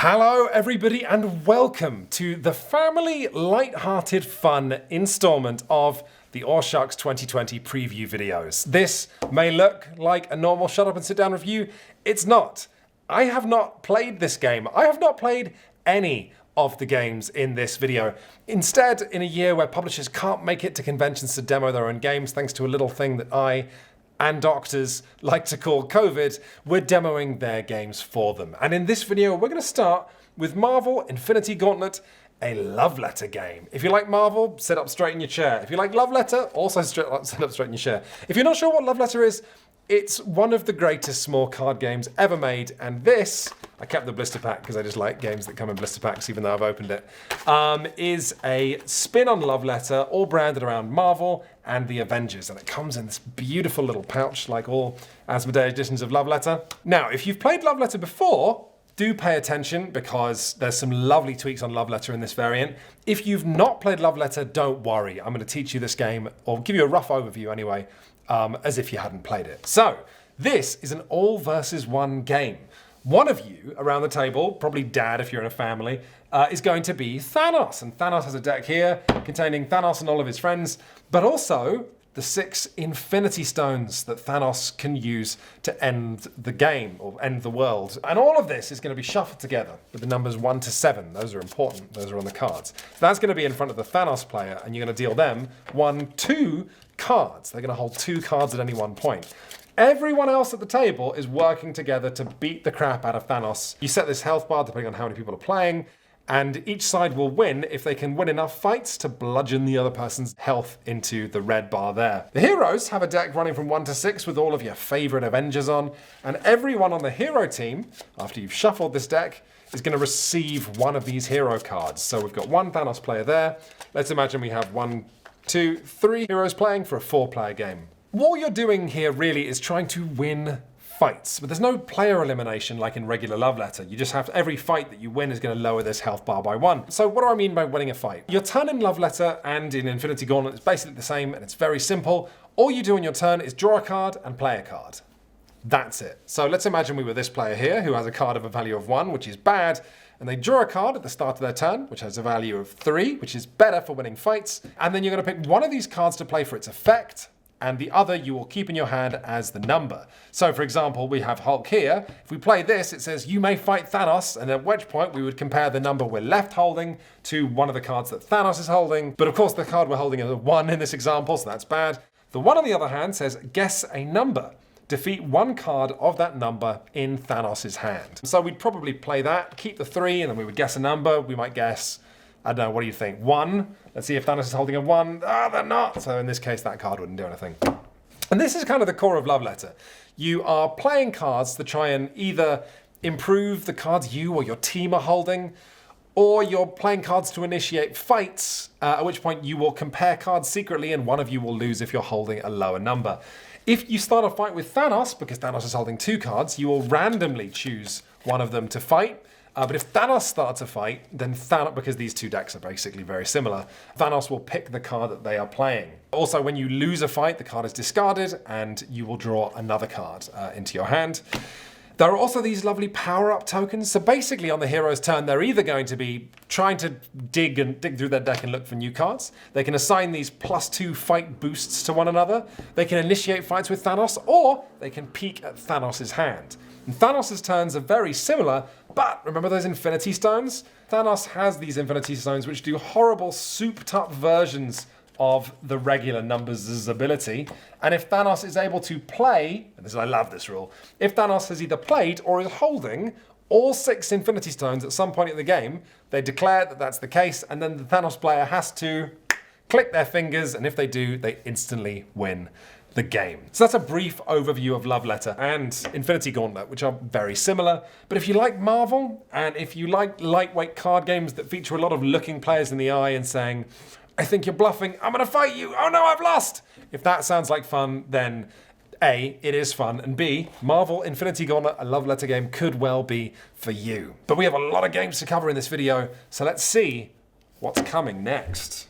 Hello everybody and welcome to the family light-hearted fun installment of the Shucks 2020 preview videos. This may look like a normal shut up and sit down review. It's not. I have not played this game. I have not played any of the games in this video. Instead, in a year where publishers can't make it to conventions to demo their own games thanks to a little thing that I and doctors like to call COVID, we're demoing their games for them. And in this video, we're going to start with Marvel Infinity Gauntlet, a love letter game. If you like Marvel, sit up straight in your chair. If you like love letter, also sit up straight in your chair. If you're not sure what love letter is, it's one of the greatest small card games ever made, and this, I kept the blister pack because I just like games that come in blister packs even though I've opened it, is a spin on love letter, all branded around Marvel and the Avengers, and it comes in this beautiful little pouch like all Asmodee editions of love letter. Now, if you've played love letter before, do pay attention because there's some lovely tweaks on love letter in this variant. If you've not played love letter, don't worry. I'm going to teach you this game, or give you a rough overview anyway, as if you hadn't played it. So, this is an all versus one game. One of you around the table, probably Dad if you're in a family, is going to be Thanos. And Thanos has a deck here containing Thanos and all of his friends, but also the 6 Infinity Stones that Thanos can use to end the game, or end the world. And all of this is going to be shuffled together with the numbers 1 to 7. Those are important. Those are on the cards. So that's going to be in front of the Thanos player, and you're going to deal them 2 cards. They're going to hold 2 cards at any one point. Everyone else at the table is working together to beat the crap out of Thanos. You set this health bar depending on how many people are playing, and each side will win if they can win enough fights to bludgeon the other person's health into the red bar there. The heroes have a deck running from 1 to 6 with all of your favorite Avengers on, and everyone on the hero team, after you've shuffled this deck, is going to receive one of these hero cards. So we've got 1 Thanos player there. Let's imagine we have 1, 2, 3 heroes playing for a 4-player game. What you're doing here really is trying to win fights, but there's no player elimination like in regular love letter. You just have every fight that you win is going to lower this health bar by 1. So what do I mean by winning a fight? Your turn in love letter and in Infinity Gauntlet is basically the same, and it's very simple. All you do on your turn is draw a card and play a card. That's it. So let's imagine we were this player here who has a card of a value of 1, which is bad, and they draw a card at the start of their turn, which has a value of 3, which is better for winning fights, and then you're going to pick one of these cards to play for its effect, and the other you will keep in your hand as the number. So for example, we have Hulk here. If we play this, it says you may fight Thanos, and at which point we would compare the number we're left holding to one of the cards that Thanos is holding. But of course the card we're holding is a 1 in this example, so that's bad. The 1 on the other hand says guess a number. Defeat 1 card of that number in Thanos' hand. So we'd probably play that, keep the 3, and then we would guess a number. We might guess, I don't know, what do you think? 1? Let's see if Thanos is holding a 1. Ah, they're not. So in this case, that card wouldn't do anything. And this is kind of the core of love letter. You are playing cards to try and either improve the cards you or your team are holding, or you're playing cards to initiate fights, at which point you will compare cards secretly and one of you will lose if you're holding a lower number. If you start a fight with Thanos, because Thanos is holding 2 cards, you will randomly choose one of them to fight. But if Thanos starts a fight, then Thanos, because these 2 decks are basically very similar, Thanos will pick the card that they are playing. Also, when you lose a fight, the card is discarded and you will draw another card into your hand. There are also these lovely power-up tokens. So basically on the hero's turn, they're either going to be trying to dig through their deck and look for new cards. They can assign these +2 fight boosts to one another. They can initiate fights with Thanos, or they can peek at Thanos' hand. And Thanos' turns are very similar, but remember those Infinity Stones? Thanos has these Infinity Stones which do horrible souped-up versions of the regular numbers' ability. And if Thanos is able to play, and I love this rule, if Thanos has either played or is holding all 6 Infinity Stones at some point in the game, they declare that that's the case, and then the Thanos player has to click their fingers, and if they do, they instantly win the game. So that's a brief overview of love letter and Infinity Gauntlet, which are very similar. But if you like Marvel, and if you like lightweight card games that feature a lot of looking players in the eye and saying, I think you're bluffing, I'm gonna fight you, oh no, I've lost! If that sounds like fun, then A, it is fun, and B, Marvel Infinity Gauntlet, a love letter game, could well be for you. But we have a lot of games to cover in this video, so let's see what's coming next.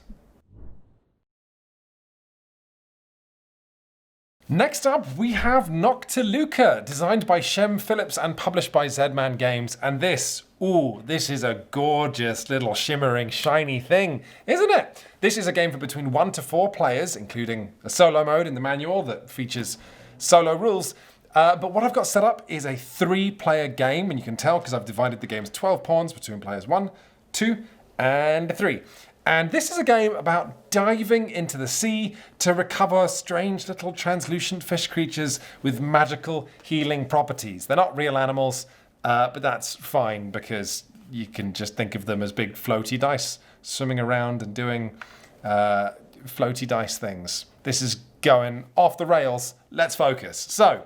Next up, we have Noctiluca, designed by Shem Phillips and published by Zman Games. And this is a gorgeous little shimmering, shiny thing, isn't it? This is a game for between 1 to 4 players, including a solo mode in the manual that features solo rules. But what I've got set up is a 3-player game, and you can tell because I've divided the game's 12 pawns between players 1, 2, and 3. And this is a game about diving into the sea to recover strange little translucent fish creatures with magical healing properties. They're not real animals, but that's fine because you can just think of them as big floaty dice swimming around and doing floaty dice things. This is going off the rails. Let's focus. So,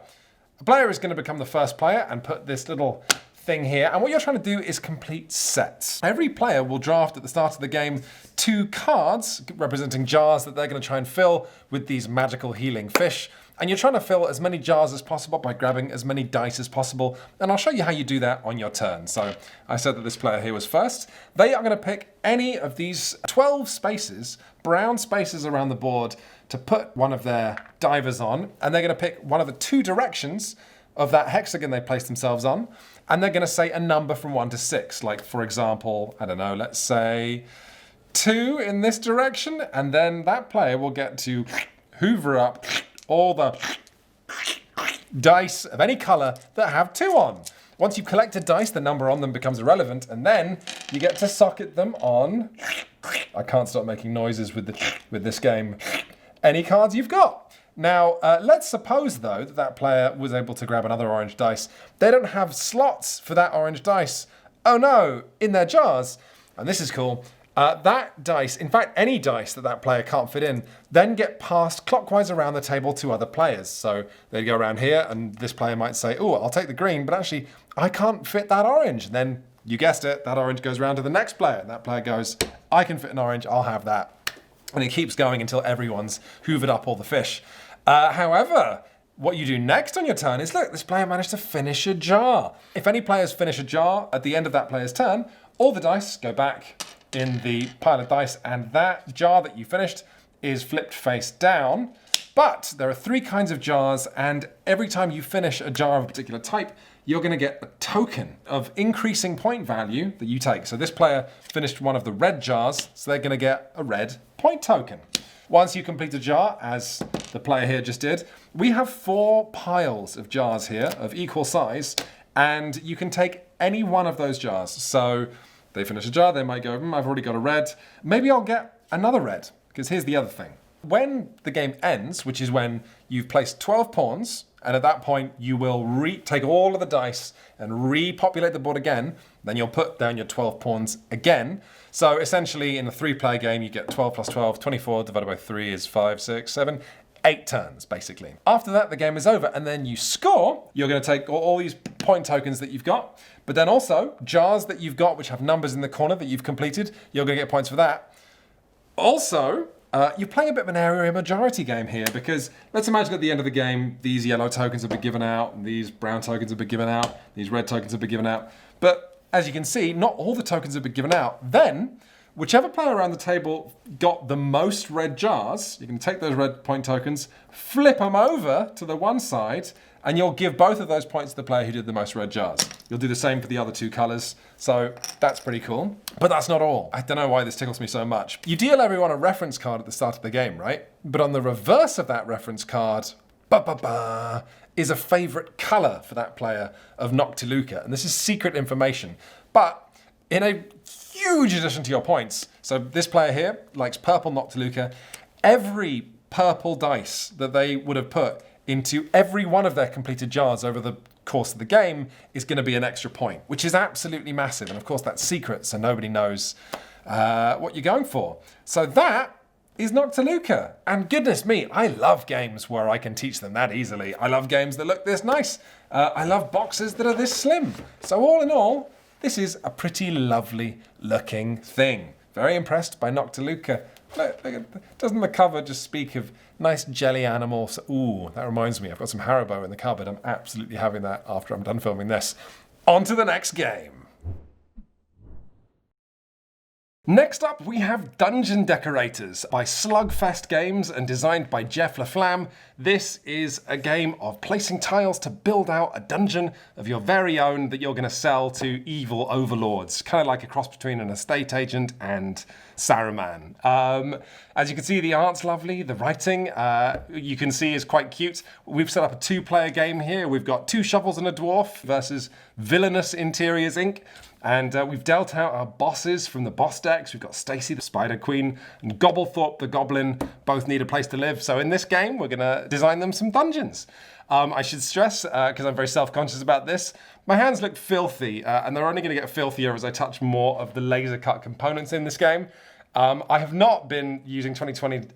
a player is going to become the first player and put this little thing here, and what you're trying to do is complete sets. Every player will draft at the start of the game 2 cards representing jars that they're going to try and fill with these magical healing fish, and you're trying to fill as many jars as possible by grabbing as many dice as possible, and I'll show you how you do that on your turn. So I said that this player here was first. They are going to pick any of these 12 spaces, brown spaces around the board, to put one of their divers on, and they're going to pick one of the 2 directions of that hexagon they placed themselves on, and they're going to say a number from 1 to 6. Like, for example, I don't know, let's say 2 in this direction, and then that player will get to hoover up all the dice of any color that have 2 on. Once you've collected dice, the number on them becomes irrelevant, and then you get to socket them on, I can't stop making noises with this game, any cards you've got. Now, let's suppose, though, that player was able to grab another orange dice. They don't have slots for that orange dice. Oh no, in their jars. And this is cool. That dice, in fact, any dice that player can't fit in, then get passed clockwise around the table to other players. So they'd go around here, and this player might say, oh, I'll take the green, but actually, I can't fit that orange. And then, you guessed it, that orange goes around to the next player. And that player goes, I can fit an orange, I'll have that. And it keeps going until everyone's hoovered up all the fish. However, what you do next on your turn is, look, this player managed to finish a jar. If any players finish a jar at the end of that player's turn, all the dice go back in the pile of dice, and that jar that you finished is flipped face down. But there are 3 kinds of jars, and every time you finish a jar of a particular type, you're going to get a token of increasing point value that you take. So this player finished one of the red jars, so they're going to get a red point token. Once you complete a jar, as the player here just did, we have 4 piles of jars here of equal size, and you can take any one of those jars. So they finish a jar, they might go, I've already got a red. Maybe I'll get another red, because here's the other thing. When the game ends, which is when you've placed 12 pawns, and at that point you will take all of the dice and repopulate the board again, then you'll put down your 12 pawns again. So essentially in a 3-player game you get 12 plus 12, 24 divided by 3 is 5, 6, 7, 8 turns basically. After that the game is over, and then you score. You're going to take all these point tokens that you've got, but then also jars that you've got which have numbers in the corner that you've completed, you're going to get points for that. Also, you're playing a bit of an area majority game here, because let's imagine at the end of the game, these yellow tokens have been given out, and these brown tokens have been given out, these red tokens have been given out. But as you can see, not all the tokens have been given out. Then, whichever player around the table got the most red jars, you can take those red point tokens, flip them over to the one side, and you'll give both of those points to the player who did the most red jars. You'll do the same for the other 2 colors. So that's pretty cool. But that's not all. I don't know why this tickles me so much. You deal everyone a reference card at the start of the game, right? But on the reverse of that reference card, is a favorite color for that player of Noctiluca. And this is secret information. But in a huge addition to your points, so this player here likes purple Noctiluca. Every purple dice that they would have put into every one of their completed jars over the course of the game is going to be an extra point, which is absolutely massive. And of course that's secret, so nobody knows what you're going for. So that is Noctiluca. And goodness me, I love games where I can teach them that easily. I love games that look this nice. I love boxes that are this slim. So all in all, this is a pretty lovely looking thing. Very impressed by Noctiluca. Look, doesn't the cover just speak of nice jelly animals? Ooh, that reminds me, I've got some Haribo in the cupboard. I'm absolutely having that after I'm done filming this. On to the next game. Next up, we have Dungeon Decorators by Slugfest Games and designed by Jeff LaFlamme. This is a game of placing tiles to build out a dungeon of your very own that you're going to sell to evil overlords. Kind of like a cross between an estate agent and Saruman. As you can see, the art's lovely. The writing, you can see, is quite cute. We've set up a 2-player game here. We've got 2 shovels and a dwarf versus Villainous Interiors Inc. And we've dealt out our bosses from the boss decks. We've got Stacy, the Spider Queen, and Gobblethorpe, the Goblin. Both need a place to live. So in this game, we're going to design them some dungeons. I should stress, because I'm very self-conscious about this, my hands look filthy, and they're only going to get filthier as I touch more of the laser cut components in this game. I have not been using 2020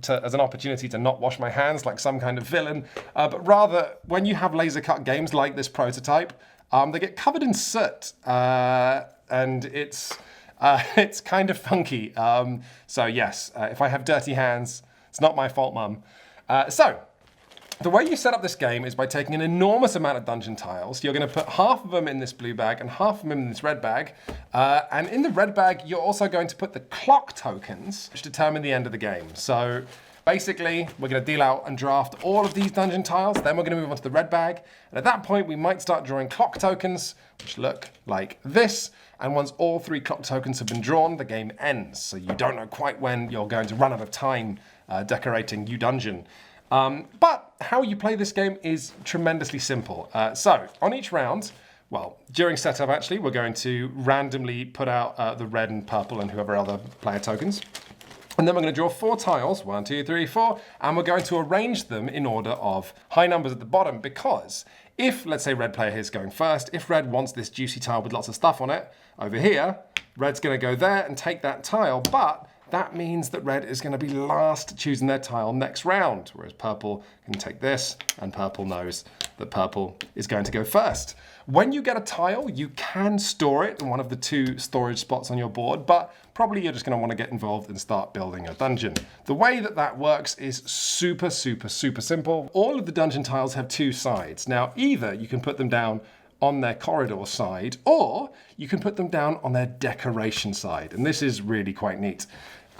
as an opportunity to not wash my hands like some kind of villain, but rather, when you have laser cut games like this prototype, they get covered in soot, and it's kind of funky. So yes, if I have dirty hands, it's not my fault, Mum. So the way you set up this game is by taking an enormous amount of dungeon tiles. You're going to put half of them in this blue bag and half of them in this red bag. And in the red bag, you're also going to put the clock tokens, which determine the end of the game. So basically, we're going to deal out and draft all of these dungeon tiles. Then we're going to move on to the red bag. And at that point, we might start drawing clock tokens, which look like this. And once all 3 clock tokens have been drawn, the game ends. So you don't know quite when you're going to run out of time decorating your dungeon. But how you play this game is tremendously simple. So on each round, well, during setup actually, we're going to randomly put out the red and purple and whoever other player tokens. And then we're going to draw 4 tiles, 1, 2, 3, 4, and we're going to arrange them in order of high numbers at the bottom, because if, let's say, red player here is going first, if red wants this juicy tile with lots of stuff on it, over here, red's going to go there and take that tile, but that means that red is going to be last choosing their tile next round, whereas purple can take this, and purple knows that purple is going to go first. When you get a tile, you can store it in one of the 2 storage spots on your board, but probably you're just going to want to get involved and start building a dungeon. The way that that works is super simple. All of the dungeon tiles have 2 sides. Now, either you can put them down on their corridor side, or you can put them down on their decoration side. And this is really quite neat.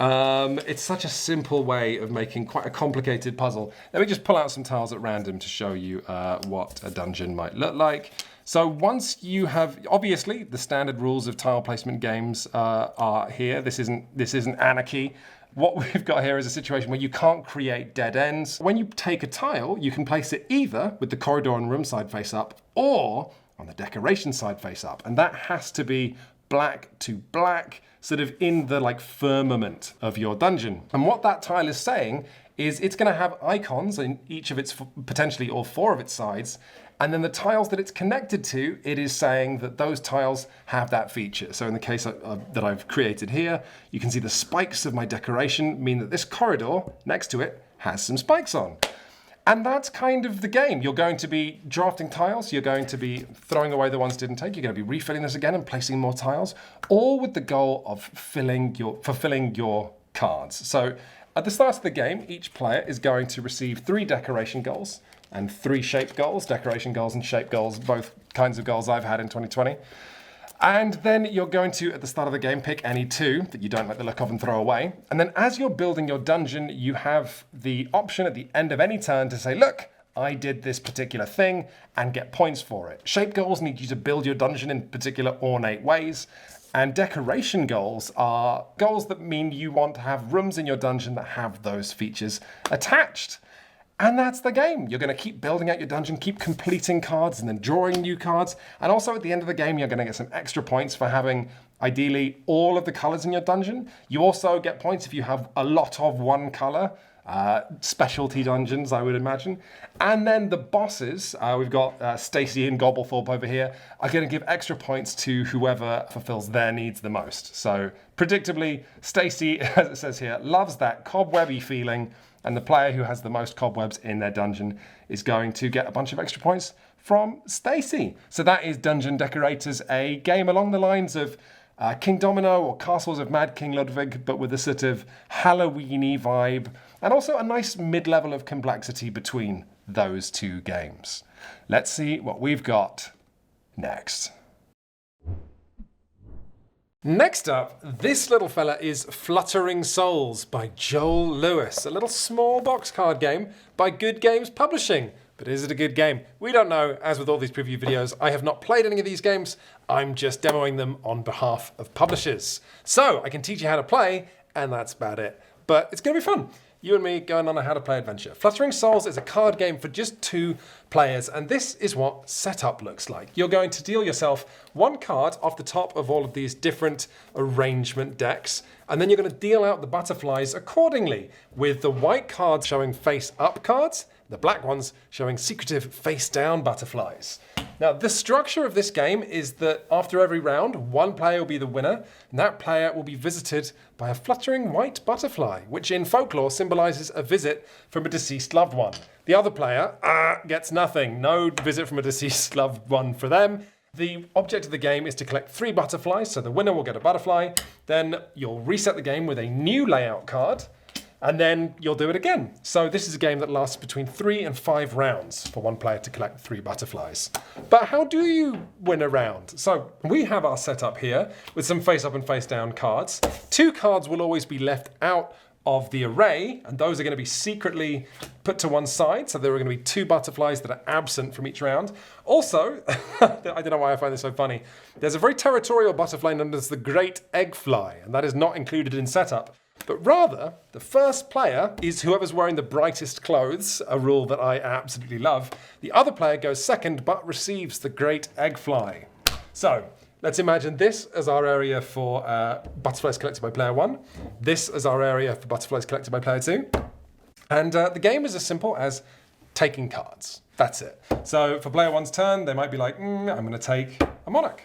It's such a simple way of making quite a complicated puzzle. Let me just pull out some tiles at random to show you what a dungeon might look like. So once you have, obviously, the standard rules of tile placement games are here. This isn't anarchy. What we've got here is a situation where you can't create dead ends. When you take a tile, you can place it either with the corridor and room side face up, or on the decoration side face up. And that has to be black to black, sort of in the firmament of your dungeon. And what that tile is saying is it's going to have icons in each of its, potentially all 4 of its sides, and then the tiles that it's connected to, it is saying that those tiles have that feature. So in the case that I've created here, you can see the spikes of my decoration mean that this corridor next to it has some spikes on. And that's kind of the game. You're going to be drafting tiles, you're going to be throwing away the ones you didn't take, you're going to be refilling this again and placing more tiles, all with the goal of fulfilling your cards. So at the start of the game, each player is going to receive 3 decoration goals and 3 shape goals, decoration goals and shape goals, both kinds of goals I've had in 2020. And then you're going to, at the start of the game, pick any 2 that you don't like the look of and throw away. And then as you're building your dungeon, you have the option at the end of any turn to say, look, I did this particular thing, and get points for it. Shape goals need you to build your dungeon in particular ornate ways. And decoration goals are goals that mean you want to have rooms in your dungeon that have those features attached. And that's the game. You're going to keep building out your dungeon, keep completing cards and then drawing new cards. And also at the end of the game, you're going to get some extra points for having, ideally, all of the colors in your dungeon. You also get points if you have a lot of one color. Specialty dungeons, I would imagine. And then the bosses, we've got Stacy and Gobblethorpe over here, are going to give extra points to whoever fulfills their needs the most. So predictably, Stacy, as it says here, loves that cobwebby feeling, and the player who has the most cobwebs in their dungeon is going to get a bunch of extra points from Stacy. So that is Dungeon Decorators, a game along the lines of King Domino or Castles of Mad King Ludwig, but with a sort of Halloween-y vibe, and also a nice mid-level of complexity between those 2 games. Let's see what we've got next. Next up, this little fella is Fluttering Souls by Joel Lewis, a little small box card game by Good Games Publishing. But is it a good game? We don't know. As with all these preview videos, I have not played any of these games. I'm just demoing them on behalf of publishers. So I can teach you how to play, and that's about it. But it's going to be fun. You and me going on a how to play adventure. Fluttering Souls is a card game for just 2 players, and this is what setup looks like. You're going to deal yourself 1 card off the top of all of these different arrangement decks, and then you're going to deal out the butterflies accordingly, with the white cards showing face-up cards, the black ones showing secretive face-down butterflies. Now, the structure of this game is that after every round, 1 player will be the winner, and that player will be visited by a fluttering white butterfly, which in folklore symbolizes a visit from a deceased loved one. The other player gets nothing. No visit from a deceased loved one for them. The object of the game is to collect 3 butterflies, so the winner will get a butterfly. Then you'll reset the game with a new layout card, and then you'll do it again. So this is a game that lasts between 3 and 5 rounds for 1 player to collect 3 butterflies. But how do you win a round? So we have our setup here with some face up and face down cards. 2 cards will always be left out of the array, and those are going to be secretly put to one side. So there are going to be 2 butterflies that are absent from each round. Also, I don't know why I find this so funny, there's a very territorial butterfly known as the Great Egg Fly, and that is not included in setup. But rather, the first player is whoever's wearing the brightest clothes, a rule that I absolutely love. The other player goes second, but receives the Great Egg Fly. So, let's imagine this as our area for butterflies collected by player 1. This as our area for butterflies collected by player 2. And the game is as simple as taking cards. That's it. So for player 1's turn, they might be like, I'm going to take a monarch.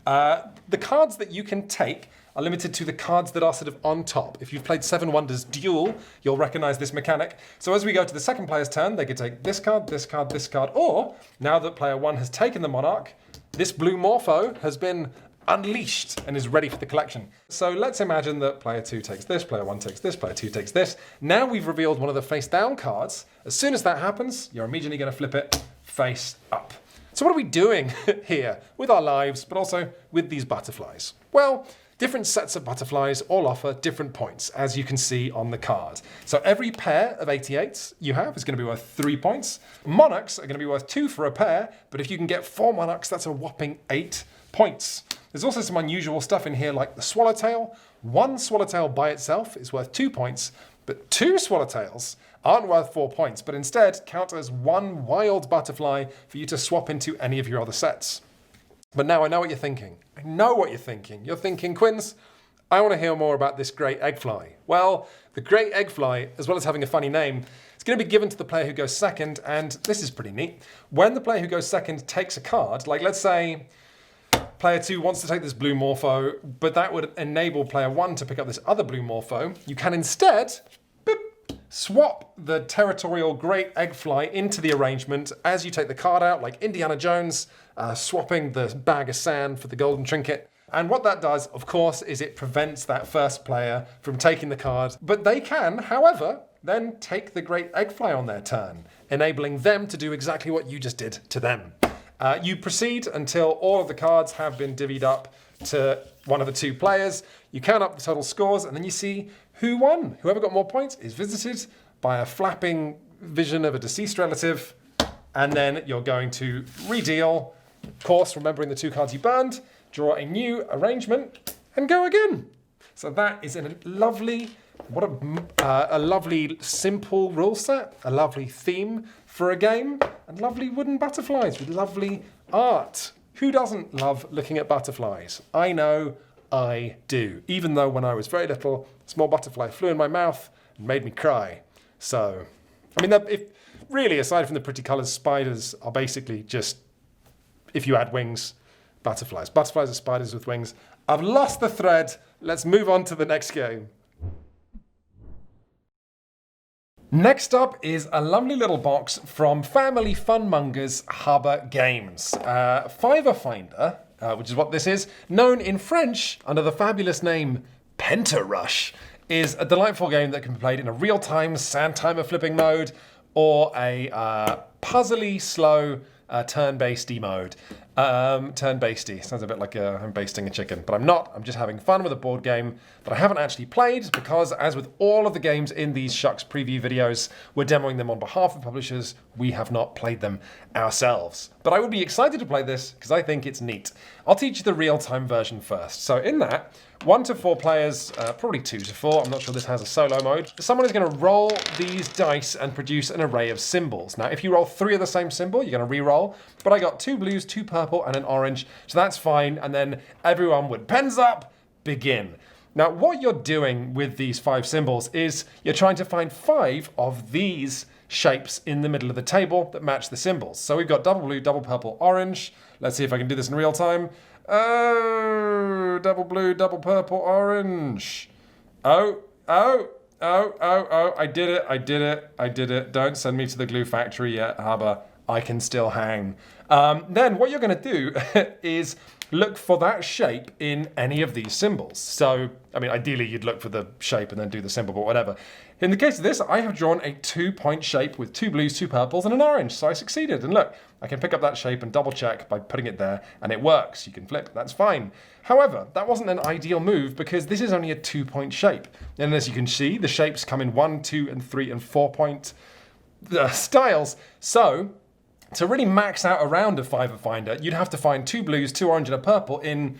The cards that you can take are limited to the cards that are sort of on top. If you've played Seven Wonders Duel, you'll recognize this mechanic. So as we go to the second player's turn, they can take this card, this card, this card, or now that player 1 has taken the monarch, this blue morpho has been unleashed and is ready for the collection. So let's imagine that player 2 takes this, player 1 takes this, player 2 takes this. Now we've revealed one of the face down cards. As soon as that happens, you're immediately going to flip it face up. So what are we doing here with our lives, but also with these butterflies? Well, different sets of butterflies all offer different points, as you can see on the card. So every pair of 88s you have is going to be worth 3 points. Monarchs are going to be worth 2 for a pair, but if you can get 4 monarchs, that's a whopping 8 points. There's also some unusual stuff in here like the swallowtail. 1 swallowtail by itself is worth 2 points, but 2 swallowtails aren't worth 4 points, but instead count as 1 wild butterfly for you to swap into any of your other sets. But now I know what you're thinking. I know what you're thinking. You're thinking, Quinns, I want to hear more about this great egg fly. Well, the great egg fly, as well as having a funny name, it's going to be given to the player who goes second, and this is pretty neat. When the player who goes second takes a card, like let's say player 2 wants to take this blue morpho, but that would enable player 1 to pick up this other blue morpho, you can instead swap the territorial great egg fly into the arrangement as you take the card out, like Indiana Jones, swapping the bag of sand for the golden trinket. And what that does, of course, is it prevents that first player from taking the card. But they can, however, then take the great egg fly on their turn, enabling them to do exactly what you just did to them. You proceed until all of the cards have been divvied up to one of the 2 players. You count up the total scores, and then you see who won. Whoever got more points is visited by a flapping vision of a deceased relative, and then you're going to redeal, of course, remembering the 2 cards you burned, draw a new arrangement, and go again. So that is a lovely, a lovely simple rule set, a lovely theme for a game, and lovely wooden butterflies with lovely art. Who doesn't love looking at butterflies? I know I do. Even though when I was very little, a small butterfly flew in my mouth and made me cry. So, I mean, if really, aside from the pretty colours, spiders are basically just, if you add wings, butterflies. Butterflies are spiders with wings. I've lost the thread. Let's move on to the next game. Next up is a lovely little box from Family Funmongers HABA Games. Fiver Finder, which is what this is, known in French under the fabulous name Penta Rush, is a delightful game that can be played in a real-time sand timer flipping mode or a puzzly, slow turn-basedy mode. Turn-basedy. Sounds a bit like I'm basting a chicken, but I'm not. I'm just having fun with a board game that I haven't actually played because, as with all of the games in these Shucks preview videos, we're demoing them on behalf of publishers. We have not played them ourselves. But I would be excited to play this because I think it's neat. I'll teach you the real-time version first. So in that, 1 to 4 players, probably 2 to 4, I'm not sure this has a solo mode. Someone is going to roll these dice and produce an array of symbols. Now, if you roll 3 of the same symbol, you're going to re-roll, but I got 2 blues, 2 purple, and an orange, so that's fine, and then everyone would pens up, begin. Now, what you're doing with these 5 symbols is you're trying to find 5 of these shapes in the middle of the table that match the symbols. So we've got double blue, double purple, orange. Let's see if I can do this in real time. Oh, double blue, double purple, orange. Oh, I did it. Don't send me to the glue factory yet, HABA. I can still hang. Then what you're going to do is look for that shape in any of these symbols. So, I mean, ideally you'd look for the shape and then do the symbol, but whatever. In the case of this, I have drawn a 2-point shape with 2 blues, 2 purples, and an orange, so I succeeded. And look, I can pick up that shape and double check by putting it there, and it works. You can flip, that's fine. However, that wasn't an ideal move because this is only a 2-point shape. And as you can see, the shapes come in 1, 2, and 3, and 4-point styles. So, to really max out a round of Fiver Finder, you'd have to find 2 blues, 2 orange, and a purple in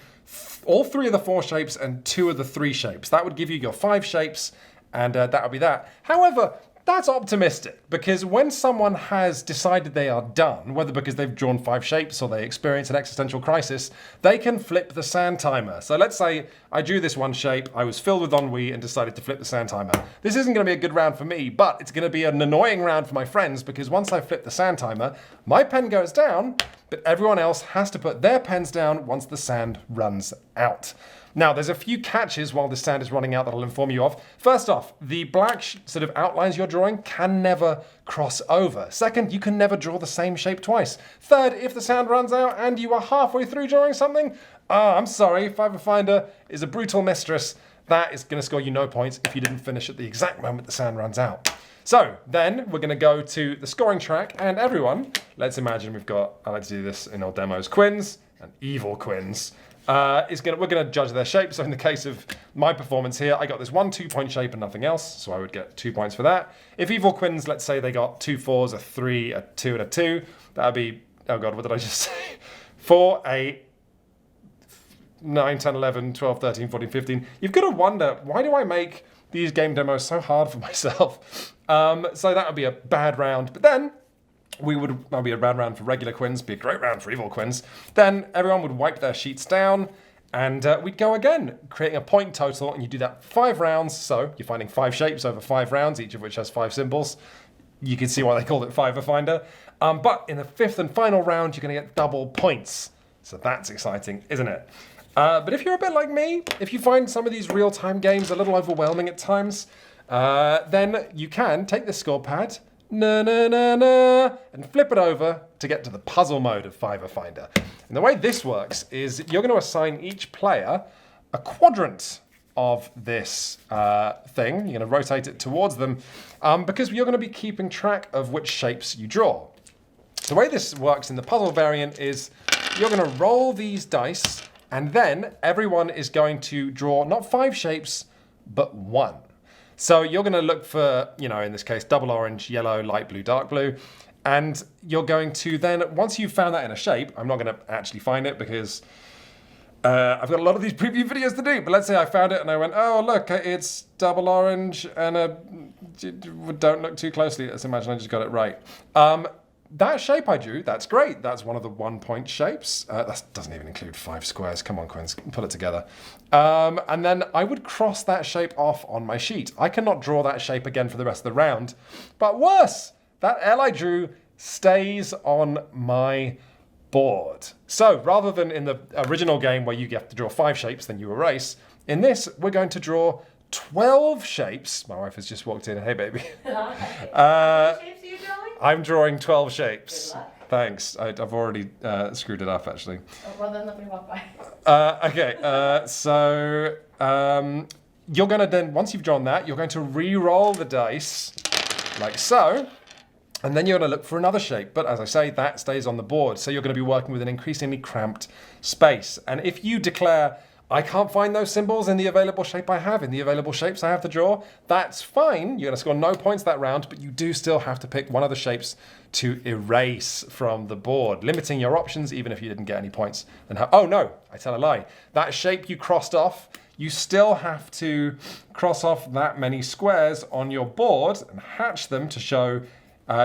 all 3 of the 4 shapes and 2 of the 3 shapes. That would give you your 5 shapes, and that would be that. However, that's optimistic, because when someone has decided they are done, whether because they've drawn 5 shapes or they experience an existential crisis, they can flip the sand timer. So let's say I drew this one shape, I was filled with ennui and decided to flip the sand timer. This isn't going to be a good round for me, but it's going to be an annoying round for my friends, because once I flip the sand timer, my pen goes down, but everyone else has to put their pens down once the sand runs out. Now, there's a few catches while the sand is running out that I'll inform you of. First off, the black sort of outlines you're drawing can never cross over. Second, you can never draw the same shape twice. Third, if the sand runs out and you are halfway through drawing something, I'm sorry, Fiver Finder is a brutal mistress. That is going to score you no points if you didn't finish at the exact moment the sand runs out. So then we're going to go to the scoring track, and everyone, let's imagine we've got, I like to do this in all demos, Quins and evil Quins. We're going to judge their shape. So in the case of my performance here, I got this 1 2-point shape and nothing else, so I would get 2 points for that. If evil Quins, let's say they got 2 4s, a 3, a 2, and a 2, that would be, oh god, what did I just say? 4, 8, 9, 10, 11, 12, 13, 14, 15. You've got to wonder, why do I make these game demos so hard for myself? So that would be a bad round. But then that'd be a bad round for regular Quins, be a great round for evil Quins. Then everyone would wipe their sheets down, and we'd go again, creating a point total, and you do that 5 rounds. So you're finding 5 shapes over 5 rounds, each of which has 5 symbols. You can see why they called it Fiver Finder. But in the 5th and final round, you're going to get double points. So that's exciting, isn't it? But if you're a bit like me, if you find some of these real-time games a little overwhelming at times, then you can take the score pad, and flip it over to get to the puzzle mode of Fiver Finder. And the way this works is you're going to assign each player a quadrant of this thing. You're going to rotate it towards them because you're going to be keeping track of which shapes you draw. The way this works in the puzzle variant is you're going to roll these dice, and then everyone is going to draw not 5 shapes, but 1. So you're going to look for, in this case, double orange, yellow, light blue, dark blue. And you're going to then, once you've found that in a shape, I'm not going to actually find it because I've got a lot of these preview videos to do. But let's say I found it and I went, oh, look, it's double orange and don't look too closely. Let's imagine I just got it right. That shape I drew, that's great. That's one of the 1-point shapes. That doesn't even include 5 squares. Come on, Quins, put it together. And then I would cross that shape off on my sheet. I cannot draw that shape again for the rest of the round. But worse, that L I drew stays on my board. So rather than in the original game where you have to draw 5 shapes, then you erase, in this, we're going to draw 12 shapes. My wife has just walked in. Hey, baby. How many shapes are you drawing? I'm drawing 12 shapes. Good luck. Thanks. I've already screwed it up, actually. Oh, well, then let me walk by. Okay, so you're going to then, once you've drawn that, you're going to re-roll the dice, like so. And then you're going to look for another shape. But as I say, that stays on the board. So you're going to be working with an increasingly cramped space. And if you declare, I can't find those symbols in the available shape I have, in the available shapes I have to draw, that's fine. You're going to score no points that round, but you do still have to pick one of the shapes to erase from the board, limiting your options even if you didn't get any points. Oh no, I tell a lie. That shape you crossed off, you still have to cross off that many squares on your board and hatch them to show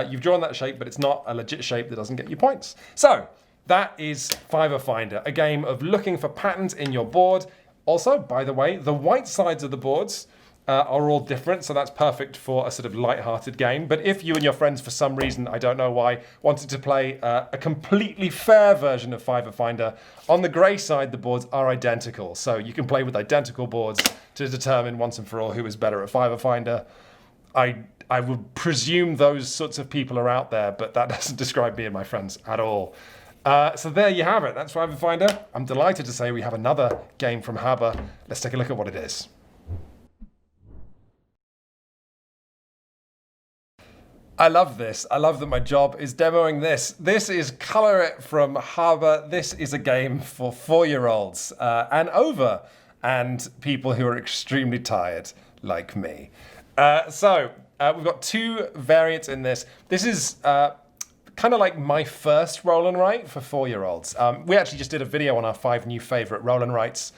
you've drawn that shape, but it's not a legit shape that doesn't get you points. So that is Fiver Finder, a game of looking for patterns in your board. Also, by the way, the white sides of the boards are all different, so that's perfect for a sort of light-hearted game. But if you and your friends, for some reason, I don't know why, wanted to play a completely fair version of Fiver Finder, on the grey side, the boards are identical. So you can play with identical boards to determine once and for all who is better at Fiver Finder. I would presume those sorts of people are out there, but that doesn't describe me and my friends at all. So there you have it. That's Fiver Finder. I'm delighted to say we have another game from HABA. Let's take a look at what it is. I love this. I love that my job is demoing this. This is Color It from HABA. This is a game for 4-year-olds and over, and people who are extremely tired, like me. We've got 2 variants in this. This is kind of like my first roll and write for 4-year-olds. We actually just did a video on our 5 new favorite roll and writes.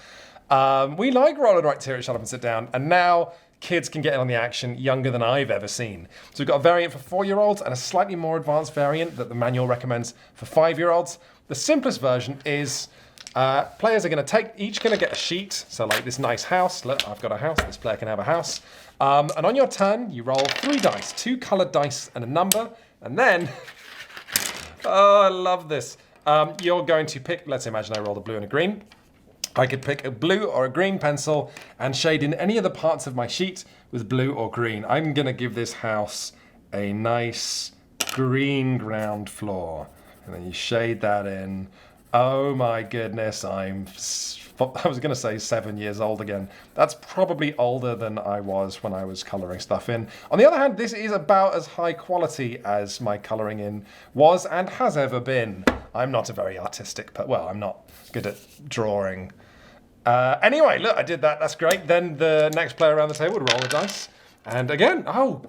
We like roll and writes here at Shut Up and Sit Down, and now kids can get in on the action younger than I've ever seen. So we've got a variant for 4-year-olds and a slightly more advanced variant that the manual recommends for 5-year-olds. The simplest version is players are each going to get a sheet. So like this nice house. Look, I've got a house. This player can have a house. And on your turn, you roll 3 dice, 2 colored dice and a number. And then, oh, I love this. You're going to pick, let's imagine I rolled a blue and a green. I could pick a blue or a green pencil and shade in any of the parts of my sheet with blue or green. I'm going to give this house a nice green ground floor. And then you shade that in. Oh my goodness, I was going to say 7 years old again. That's probably older than I was when I was colouring stuff in. On the other hand, this is about as high quality as my colouring in was and has ever been. I'm not a very artistic, I'm not good at drawing. Anyway, look, I did that. That's great. Then the next player around the table would roll the dice. And again, oh,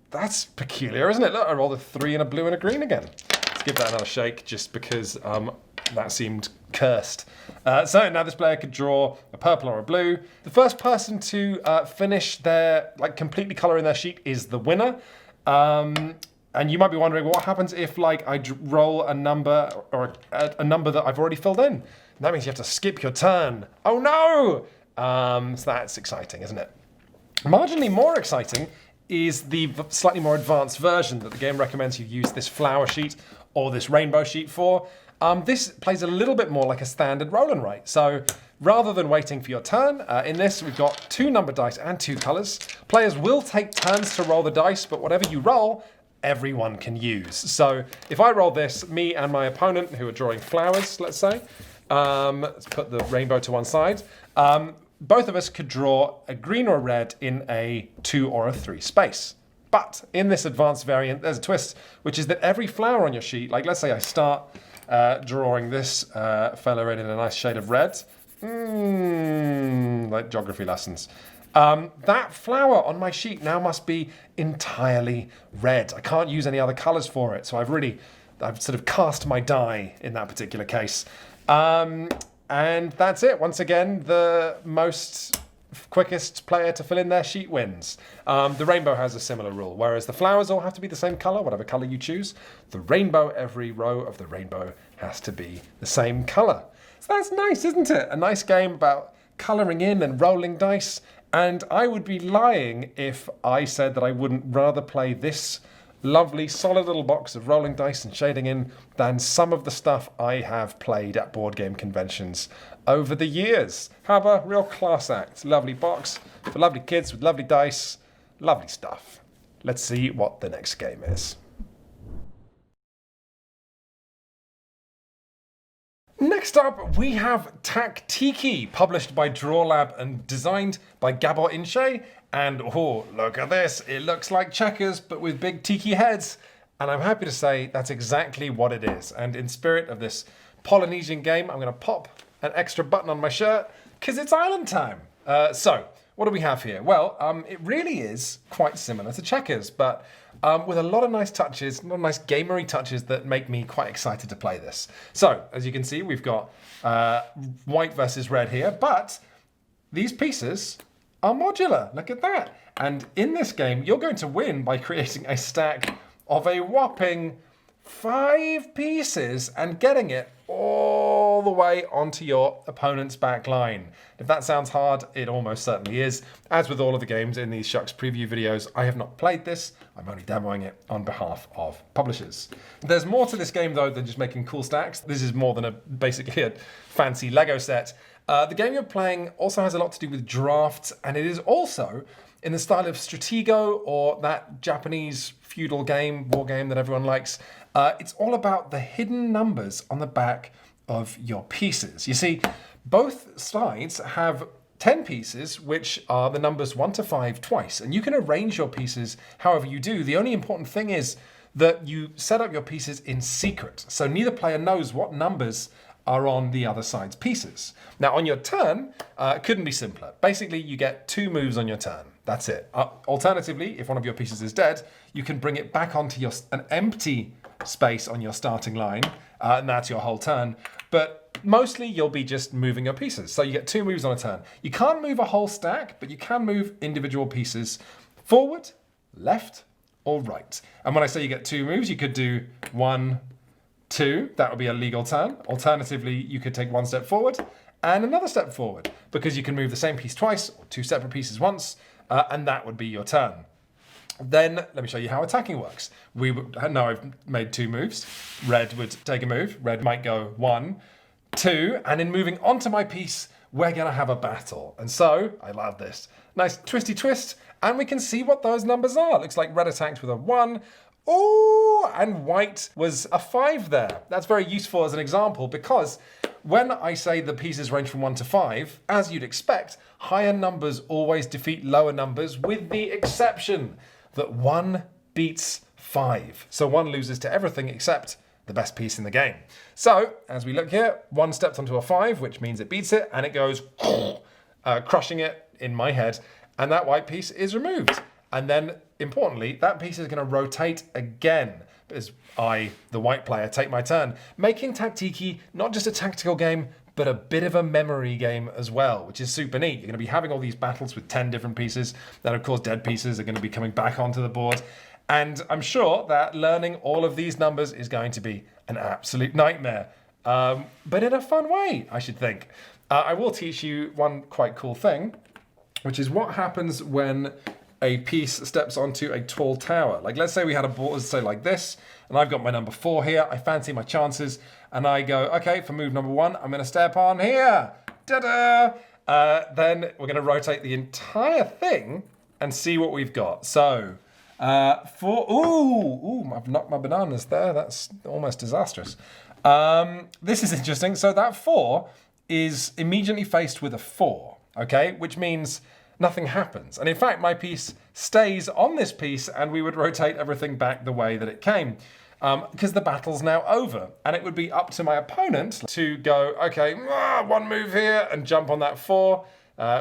that's peculiar, isn't it? Look, I rolled a 3 and a blue and a green again. Let's give that another shake just because that seemed cursed. So now this player could draw a purple or a blue. The first person to finish their, completely colour in their sheet is the winner. And you might be wondering, what happens if I roll a number or a number that I've already filled in? That means you have to skip your turn. Oh no! So that's exciting, isn't it? Marginally more exciting is the slightly more advanced version that the game recommends you use this flower sheet or this rainbow sheet for. This plays a little bit more like a standard roll and write. So rather than waiting for your turn, in this we've got 2 number dice and 2 colours. Players will take turns to roll the dice, but whatever you roll, everyone can use. So if I roll this, me and my opponent, who are drawing flowers, let's say, let's put the rainbow to one side, both of us could draw a green or a red in a 2 or a 3 space. But in this advanced variant, there's a twist, which is that every flower on your sheet, let's say I start drawing this fella in a nice shade of red, like geography lessons. That flower on my sheet now must be entirely red. I can't use any other colours for it, so I've sort of cast my die in that particular case. And that's it. Once again, the quickest player to fill in their sheet wins. The rainbow has a similar rule, whereas the flowers all have to be the same colour, whatever colour you choose. The rainbow, every row of the rainbow has to be the same colour. So that's nice, isn't it? A nice game about colouring in and rolling dice. And I would be lying if I said that I wouldn't rather play this lovely, solid little box of rolling dice and shading in than some of the stuff I have played at board game conventions over the years. HABA, real class act. Lovely box for lovely kids with lovely dice. Lovely stuff. Let's see what the next game is. Next up, we have TacTiki, published by DrawLab and designed by Gabor Inche. And oh, look at this. It looks like checkers, but with big tiki heads. And I'm happy to say that's exactly what it is. And in spirit of this Polynesian game, I'm going to pop an extra button on my shirt because it's island time. So what do we have here? Well, it really is quite similar to checkers, but with a lot of nice touches, a lot of nice gamery touches that make me quite excited to play this. So as you can see, we've got white versus red here, but these pieces are modular. Look at that. And in this game, you're going to win by creating a stack of a whopping 5 pieces and getting it all the way onto your opponent's back line. If that sounds hard, it almost certainly is. As with all of the games in these Shucks preview videos, I have not played this. I'm only demoing it on behalf of publishers. There's more to this game though than just making cool stacks. This is more than basically a fancy Lego set. The game you're playing also has a lot to do with drafts, and it is also in the style of Stratego, or that Japanese feudal game, war game that everyone likes. It's all about the hidden numbers on the back of your pieces. You see, both sides have 10 pieces, which are the numbers 1 to 5 twice, and you can arrange your pieces however you do. The only important thing is that you set up your pieces in secret, so neither player knows what numbers are on the other side's pieces. Now on your turn, couldn't be simpler. Basically, you get 2 moves on your turn. That's it. Alternatively, if one of your pieces is dead, you can bring it back onto an empty space on your starting line, and that's your whole turn. But mostly you'll be just moving your pieces. So you get 2 moves on a turn. You can't move a whole stack, but you can move individual pieces forward, left, or right. And when I say you get 2 moves, you could do 1, 2, that would be a legal turn. Alternatively, you could take 1 step forward and another step forward, because you can move the same piece twice, or 2 separate pieces once, and that would be your turn. Then let me show you how attacking works. Now I've made 2 moves. Red would take a move. Red might go 1, 2, and in moving onto my piece, we're gonna have a battle. And so, I love this. Nice twisty twist, and we can see what those numbers are. Looks like red attacked with a 1. Oh, and white was a 5 there. That's very useful as an example, because when I say the pieces range from 1 to 5, as you'd expect, higher numbers always defeat lower numbers, with the exception that 1 beats 5. So 1 loses to everything except the best piece in the game. So, as we look here, 1 steps onto a 5, which means it beats it, and it goes crushing it in my head, and that white piece is removed. And then, importantly, that piece is going to rotate again as I, the white player, take my turn, making TacTiki not just a tactical game, but a bit of a memory game as well, which is super neat. You're going to be having all these battles with 10 different pieces. Then, of course, dead pieces are going to be coming back onto the board. And I'm sure that learning all of these numbers is going to be an absolute nightmare, but in a fun way, I should think. I will teach you one quite cool thing, which is what happens when a piece steps onto a tall tower. Like, let's say we had a board, say like this, and I've got my number 4 here. I fancy my chances, and I go, okay, for move number 1, I'm gonna step on here. Ta-da! Then we're gonna rotate the entire thing and see what we've got. So, I've knocked my bananas there. That's almost disastrous. This is interesting. So that 4 is immediately faced with a 4, okay? Which means nothing happens. And in fact, my piece stays on this piece, and we would rotate everything back the way that it came, because the battle's now over. And it would be up to my opponent to go, okay, 1 move here and jump on that 4.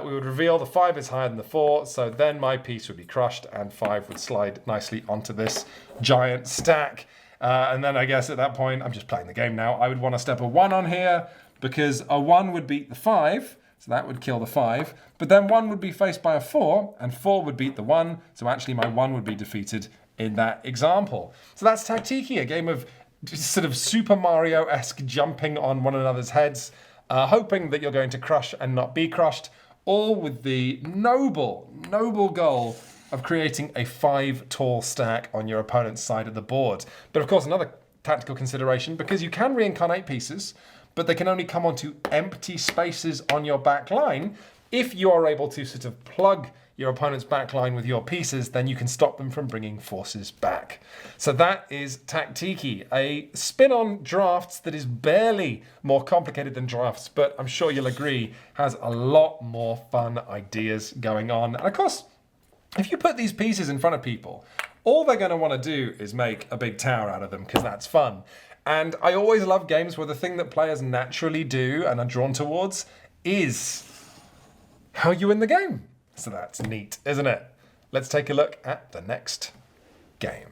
We would reveal the 5 is higher than the 4, so then my piece would be crushed and 5 would slide nicely onto this giant stack. And then I guess at that point, I'm just playing the game now, I would want to step a 1 on here, because a 1 would beat the 5, so that would kill the 5. But then 1 would be faced by a 4, and 4 would beat the 1, so actually my 1 would be defeated in that example. So that's TacTiki, a game of just sort of Super Mario-esque jumping on one another's heads, hoping that you're going to crush and not be crushed, all with the noble goal of creating a 5 tall stack on your opponent's side of the board. But of course, another tactical consideration, because you can reincarnate pieces, but they can only come onto empty spaces on your back line. If you are able to sort of plug your opponent's back line with your pieces, then you can stop them from bringing forces back. So that is TacTiki, a spin on drafts that is barely more complicated than drafts, but I'm sure you'll agree has a lot more fun ideas going on. And of course, if you put these pieces in front of people all they're going to want to do is make a big tower out of them because that's fun. And I always love games where the thing that players naturally do and are drawn towards is how you win the game. So that's neat, isn't it? Let's take a look at the next game.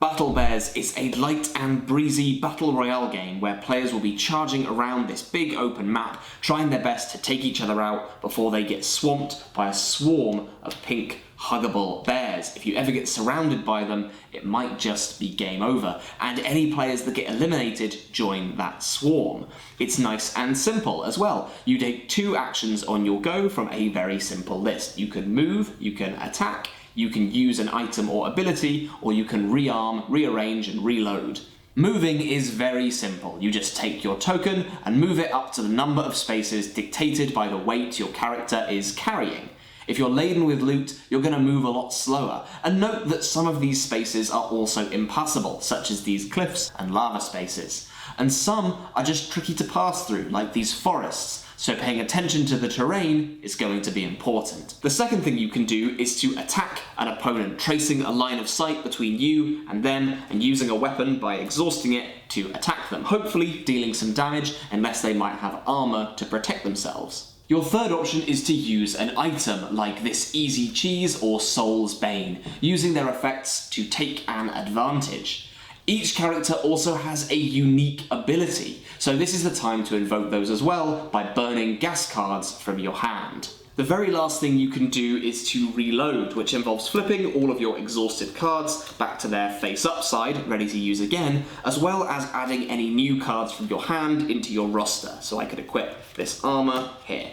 BattleBears is a light and breezy battle royale game where players will be charging around this big open map, trying their best to take each other out before they get swamped by a swarm of pink huggable bears. If you ever get surrounded by them, it might just be game over, and any players that get eliminated join that swarm. It's nice and simple as well. You take 2 actions on your go from a very simple list. You can move, you can attack, you can use an item or ability, or you can rearm, rearrange, and reload. Moving is very simple. You just take your token and move it up to the number of spaces dictated by the weight your character is carrying. If you're laden with loot, you're going to move a lot slower. And note that some of these spaces are also impassable, such as these cliffs and lava spaces. And some are just tricky to pass through, like these forests. So paying attention to the terrain is going to be important. The second thing you can do is to attack an opponent, tracing a line of sight between you and them and using a weapon by exhausting it to attack them, hopefully dealing some damage unless they might have armor to protect themselves. Your third option is to use an item like this Easy Cheese or Soul's Bane, using their effects to take an advantage. Each character also has a unique ability, so this is the time to invoke those as well by burning gas cards from your hand. The very last thing you can do is to reload, which involves flipping all of your exhausted cards back to their face-up side, ready to use again, as well as adding any new cards from your hand into your roster. So I could equip this armor here.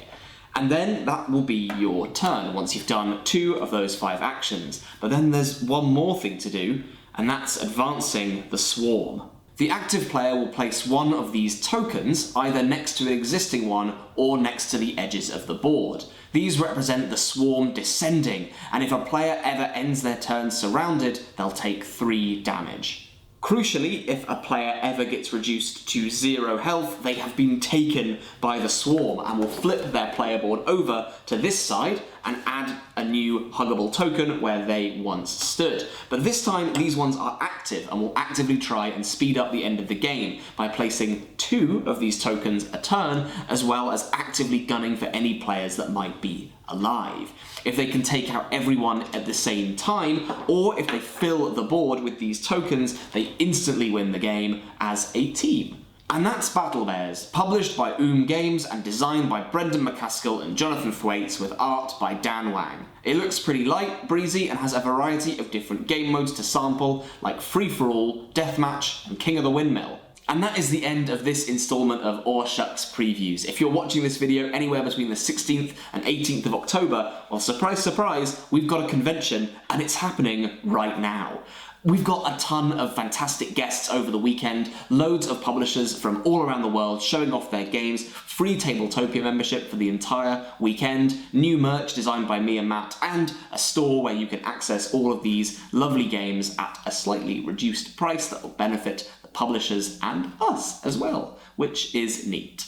And then that will be your turn once you've done 2 of those 5 actions. But then there's one more thing to do, and that's advancing the swarm. The active player will place one of these tokens either next to an existing one or next to the edges of the board. These represent the swarm descending, and if a player ever ends their turn surrounded, they'll take 3 damage. Crucially, if a player ever gets reduced to 0 health, they have been taken by the swarm and will flip their player board over to this side and add a new huggable token where they once stood. But this time, these ones are active and will actively try and speed up the end of the game by placing 2 of these tokens a turn, as well as actively gunning for any players that might be alive. If they can take out everyone at the same time, or if they fill the board with these tokens, they instantly win the game as a team. And that's BattleBears, published by Games and designed by Brendan McCaskill and Jonathan Thwaites with art by Dan Wang. It looks pretty light, breezy, and has a variety of different game modes to sample, like Free-for-All, Deathmatch, and King of the Windmill. And that is the end of this installment of Aw Shucks Previews. If you're watching this video anywhere between the 16th and 18th of October, well, surprise, surprise, we've got a convention and it's happening right now. We've got a ton of fantastic guests over the weekend, loads of publishers from all around the world showing off their games, free Tabletopia membership for the entire weekend, new merch designed by me and Matt, and a store where you can access all of these lovely games at a slightly reduced price that will benefit the publishers and us as well, which is neat.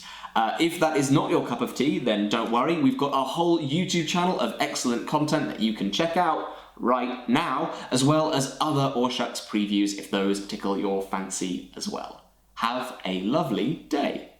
If that is not your cup of tea, then don't worry, we've got a whole YouTube channel of excellent content that you can check out right now, as well as other Aw Shucks previews if those tickle your fancy as well. Have a lovely day.